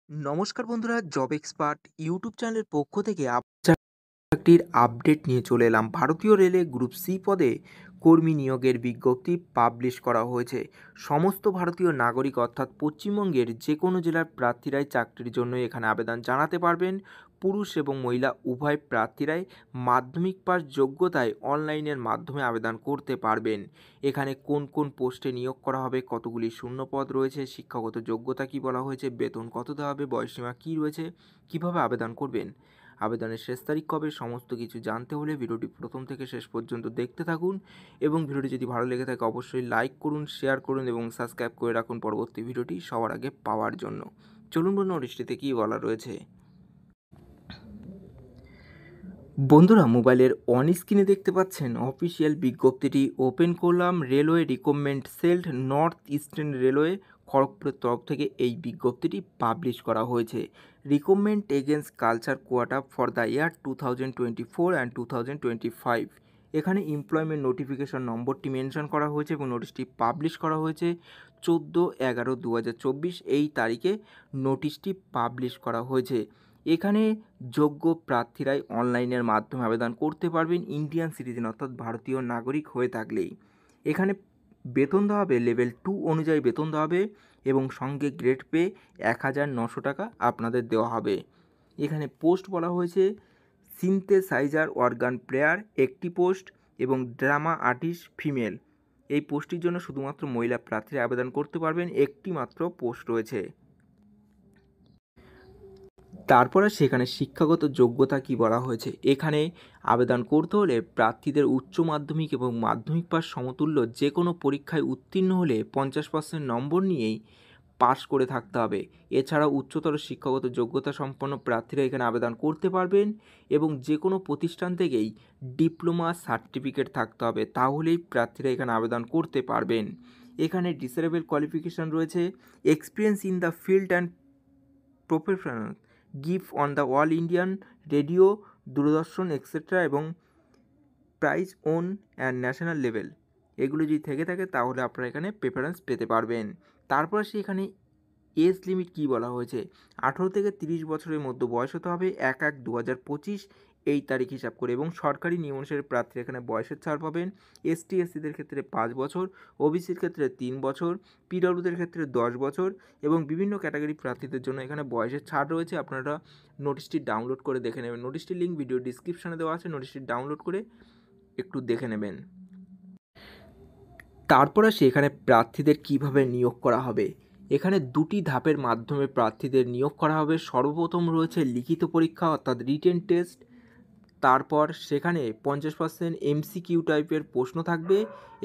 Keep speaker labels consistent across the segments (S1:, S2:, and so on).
S1: নমস্কার বন্ধুরা, job expert YouTube চ্যানেলের পক্ষ থেকে চাকরির আপডেট নিয়ে চলে এলাম। ভারতীয় রেলে গ্রুপ সি পদে কর্মী নিয়োগের বিজ্ঞপ্তি পাবলিশ করা হয়েছে। সমস্ত ভারতীয় নাগরিক অর্থাৎ পশ্চিমবঙ্গের যে কোনো জেলার প্রার্থীরাই চাকরির জন্য এখানে আবেদন জানাতে পারবেন। পুরুষ এবং মহিলা উভয় প্রার্থীরাই মাধ্যমিক পাস যোগ্যতায় অনলাইনের মাধ্যমে আবেদন করতে পারবেন। এখানে কোন কোন পোস্টে নিয়োগ করা হবে, কতগুলি শূন্যপদ রয়েছে, শিক্ষাগত যোগ্যতা কী বলা হয়েছে, বেতন কত দেওয়া হবে, বয়সসীমা কী রয়েছে, কিভাবে আবেদন করবেন, আবেদনের শেষ তারিখ কবে, সমস্ত কিছু জানতে হলে ভিডিওটি প্রথম থেকে শেষ পর্যন্ত দেখতে থাকুন। এবং ভিডিওটি যদি ভালো লেগে থাকে অবশ্যই লাইক করুন, শেয়ার করুন এবং সাবস্ক্রাইব করে রাখুন পরবর্তী ভিডিওটি সবার আগে পাওয়ার জন্য। চলুন বলুন নোটিশটিতে কী বলা রয়েছে। বন্ধুরা, মোবাইলের অন স্ক্রিনে দেখতে পাচ্ছেন অফিসিয়াল বিজ্ঞপ্তিটি ওপেন করলাম। Railway recruitment cell north eastern railway খড়গপুরের তরফ থেকে এই বিজ্ঞপ্তিটি পাবলিশ করা হয়েছে। Recruitment against culture quarter for the year 2024 and 2025। এখানে এমপ্লয়মেন্ট নোটিফিকেশন নম্বরটি মেনশন করা হয়েছে এবং নোটিশটি পাবলিশ করা হয়েছে 14/11/2024 এই তারিখে নোটিশটি পাবলিশ করা হয়েছে। এখানে যোগ্য প্রার্থীরাই অনলাইনের মাধ্যমে আবেদন করতে পারবেন ইন্ডিয়ান সিটিজেন অর্থাৎ ভারতীয় নাগরিক হয়ে থাকলেই। এখানে বেতন দেওয়া হবে লেভেল 2 অনুযায়ী বেতন দেওয়া হবে এবং সঙ্গে গ্রেড পে 1900 টাকা আপনাদের দেওয়া হবে। এখানে পোস্ট বলা হয়েছে সিনথেসাইজার অর্গান প্লেয়ার একটি পোস্ট এবং ড্রামা আর্টিস্ট ফিমেল। এই পোস্টটির জন্য শুধুমাত্র মহিলা প্রার্থীরা আবেদন করতে পারবেন, একটি মাত্র পোস্ট রয়েছে। তারপরে সেখানে শিক্ষাগত যোগ্যতা কি বলা হয়েছে। এখানে আবেদন করতে হলে প্রার্থীদের উচ্চ মাধ্যমিক এবং মাধ্যমিক পাস সমতুল্য যে কোনো পরীক্ষায় উত্তীর্ণ হলে 50% নম্বর নিয়েই পাস করে থাকতে হবে। এছাড়াও উচ্চতর শিক্ষাগত যোগ্যতা সম্পন্ন প্রার্থীরা এখানে আবেদন করতে পারবেন এবং যে কোনো প্রতিষ্ঠান থেকেই ডিপ্লোমা সার্টিফিকেট থাকতে হবে, তাহলেই প্রার্থীরা এখানে আবেদন করতে পারবেন। এখানে ডিসেবল কোয়ালিফিকেশান রয়েছে experience in the field and professional give on the all Indian radio, Doordarshan etcetera এবং prize won and national level. এগুলো যদি থেকে থাকে তাহলে আপনারা এখানে প্রেফারেন্স পেতে পারবেন। তারপর সেখানে এজ লিমিট কী বলা হয়েছে, 18 থেকে 30 বছরের মধ্যে বয়স হতে হবে 1/1/2025 এই তারিখ হিসাব করে এবং সরকারি নিয়ম অনুসারে প্রার্থীরা এখানে বয়সের ছাড় পাবেন। এসটি এসসিদের ক্ষেত্রে 5 বছর, ওবিসির ক্ষেত্রে 3 বছর, পিডব্লিউদের ক্ষেত্রে 10 বছর এবং বিভিন্ন ক্যাটাগরি প্রার্থীদের জন্য এখানে বয়সের ছাড় রয়েছে। আপনারা নোটিশটি ডাউনলোড করে দেখে নেবেন। নোটিশটির লিঙ্ক ভিডিও ডিসক্রিপশনে দেওয়া আছে, নোটিশটি ডাউনলোড করে একটু দেখে নেবেন। তারপরে সেখানে প্রার্থীদের কিভাবে নিয়োগ করা হবে। এখানে দুটি ধাপের মাধ্যমে প্রার্থীদের নিয়োগ করা হবে। সর্বপ্রথম রয়েছে লিখিত পরীক্ষা অর্থাৎ রিটেন টেস্ট। তারপর সেখানে 50% এমসিকিউ টাইপের প্রশ্ন থাকবে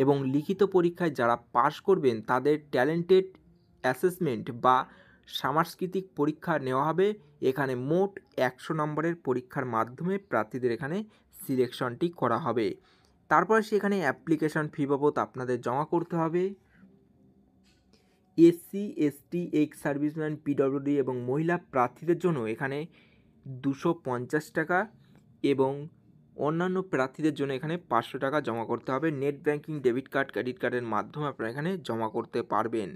S1: এবং লিখিত পরীক্ষায় যারা পাশ করবেন তাদের ট্যালেন্টেড অ্যাসেসমেন্ট বা সাংস্কৃতিক পরীক্ষা নেওয়া হবে। এখানে মোট 100 নম্বরের পরীক্ষার মাধ্যমে প্রার্থীদের এখানে সিলেকশনটি করা হবে। তারপর সেখানে অ্যাপ্লিকেশন ফি বাবদ আপনাদের জমা করতে হবে। SC ST ex serviceman PWD এবং মহিলা প্রার্থীদের জন্য এখানে 250 টাকা এবং অন্যান্য প্রার্থীদের জন্য এখানে 500 টাকা জমা করতে হবে। Net banking, debit card, credit কার্ডের মাধ্যমে আপনারা এখানে জমা করতে পারবেন।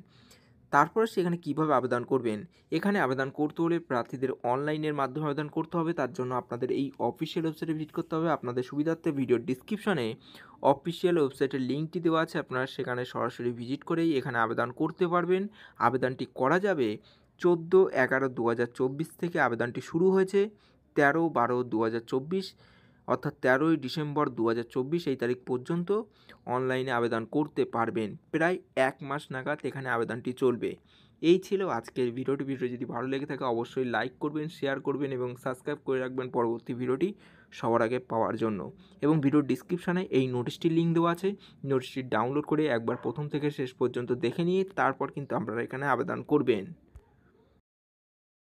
S1: তারপরে সেখানে কিভাবে আবেদন করবেন। এখানে আবেদন করতে হলে প্রার্থীদের অনলাইনের মাধ্যমে আবেদন করতে হবে। তার জন্য আপনাদের এই অফিসিয়াল ওয়েবসাইটে ভিজিট করতে হবে। আপনাদের সুবিধার্থে ভিডিওর ডিসক্রিপশনে অফিসিয়াল ওয়েবসাইটের লিঙ্কটি দেওয়া আছে, আপনারা সেখানে সরাসরি ভিজিট করেই এখানে আবেদন করতে পারবেন। আবেদনটি করা যাবে 14/11/2024 থেকে আবেদনটি শুরু হয়েছে 13/12/2024 অর্থাৎ 13ই ডিসেম্বর 2024 এই তারিখ পর্যন্ত অনলাইনে আবেদন করতে পারবেন। প্রায় 1 মাস নাগাদ এখানে আবেদনটি চলবে। এই ছিল আজকের ভিডিওটি। ভিডিও যদি ভালো লেগে থাকে অবশ্যই লাইক করবেন, শেয়ার করবেন এবং সাবস্ক্রাইব করে রাখবেন পরবর্তী ভিডিওটি সবার আগে পাওয়ার জন্য। এবং ভিডিওর ডিসক্রিপশানে এই নোটিশটির লিঙ্ক দেওয়া আছে, নোটিশটি ডাউনলোড করে একবার প্রথম থেকে শেষ পর্যন্ত দেখে নিয়ে তারপর কিন্তু আপনারা এখানে আবেদন করবেন।